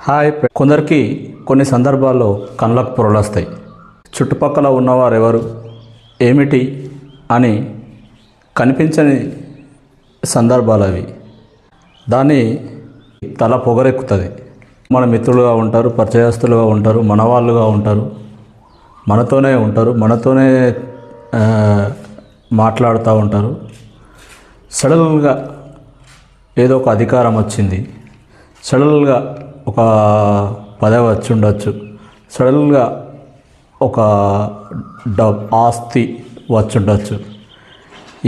Hi. కొందరికి కొన్ని సందర్భాల్లో కళ్ళకు పొరలొస్తాయి. చుట్టుపక్కల ఉన్నవారు ఎవరు ఏమిటి అని కనిపించని సందర్భాలు అవి. దాన్ని తల పొగరెక్కుతుంది. మన మిత్రులుగా ఉంటారు, పరిచయస్తులుగా ఉంటారు, మనవాళ్ళుగా ఉంటారు, మనతోనే ఉంటారు, మనతోనే మాట్లాడుతూ ఉంటారు. సడన్గా ఏదో ఒక అధికారం వచ్చింది, సడన్గా ఒక పదవి వచ్చి ఉండొచ్చు, సడన్గా ఒక ఆస్తి వచ్చి ఉండొచ్చు.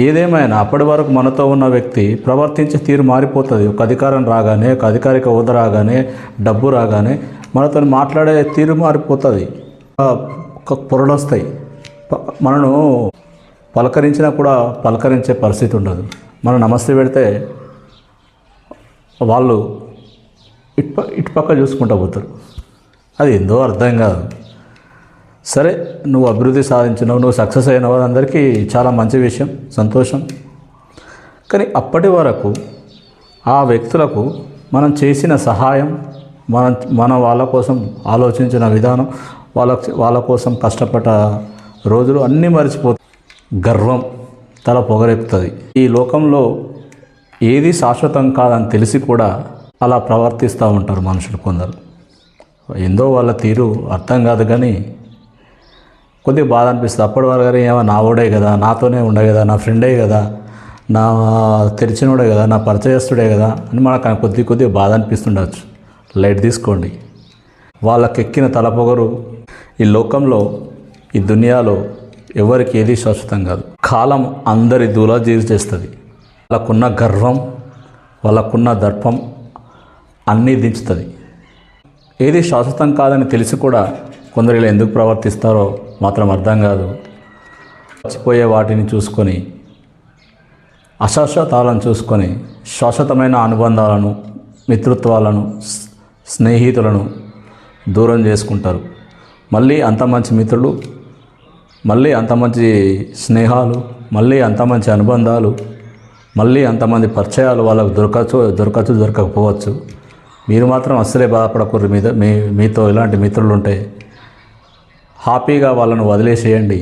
ఏదేమైనా అప్పటి వరకు మనతో ఉన్న వ్యక్తి ప్రవర్తించే తీరు మారిపోతుంది. ఒక అధికారం రాగానే, ఒక అధికారిక హోదా రాగానే, డబ్బు రాగానే మనతో మాట్లాడే తీరు మారిపోతుంది. ఒక పొరలు వస్తాయి. మనను పలకరించినా కూడా పలకరించే పరిస్థితి ఉండదు. మనం నమస్తే పెడితే వాళ్ళు ఇటుపక్క చూసుకుంటూ పోతారు. అది ఎంతో అర్థం కాదు. సరే, నువ్వు అభివృద్ధి సాధించినావు, నువ్వు సక్సెస్ అయినావు, అందరికీ చాలా మంచి విషయం, సంతోషం. కానీ అప్పటి వరకు ఆ వ్యక్తులకు మనం చేసిన సహాయం, మన వాళ్ళ కోసం ఆలోచించిన విధానం, వాళ్ళ కోసం కష్టపడ్డ రోజులు అన్నీ మర్చిపోతాయి. గర్వం తల పొగరెక్కుతుంది. ఈ లోకంలో ఏది శాశ్వతం కాదని తెలిసి కూడా అలా ప్రవర్తిస్తూ ఉంటారు మనుషులు కొందరు. ఏందో వాళ్ళ తీరు అర్థం కాదు, కానీ కొద్దిగా బాధ అనిపిస్తుంది. అప్పటి వరకు కానీ ఏమో నా ఓడే కదా, నాతోనే ఉండే కదా, నా ఫ్రెండే కదా, నా తెలిసినోడే కదా, నా పరిచయస్తుడే కదా అని మనకు కొద్దిగా బాధ అనిపిస్తుండవచ్చు. లైట్ తీసుకోండి. వాళ్ళకెక్కిన తలపొగరు. ఈ లోకంలో, ఈ దునియాలో ఎవరికి ఏది శాశ్వతం కాదు. కాలం అందరి దూలాజీరు చేస్తుంది. వాళ్ళకున్న గర్వం, వాళ్ళకున్న దర్పం అన్నీ దించుతుంది. ఏది శాశ్వతం కాదని తెలిసి కూడా కొందరు ఇలా ఎందుకు ప్రవర్తిస్తారో మాత్రం అర్థం కాదు. చచ్చిపోయే వాటిని చూసుకొని, అశాశ్వతాలను చూసుకొని శాశ్వతమైన అనుబంధాలను, మిత్రుత్వాలను, స్నేహితులను దూరం చేసుకుంటారు. మళ్ళీ అంత మంచి మిత్రులు, మళ్ళీ అంత మంచి స్నేహాలు, మళ్ళీ అంత మంచి అనుబంధాలు, మళ్ళీ అంతమంది పరిచయాలు వాళ్ళకు దొరకకపోవచ్చు. మీరు మాత్రం అస్సలే బాధపడకూడదు. మీతో ఇలాంటి మిత్రులు ఉంటే హ్యాపీగా వాళ్ళను వదిలేసేయండి.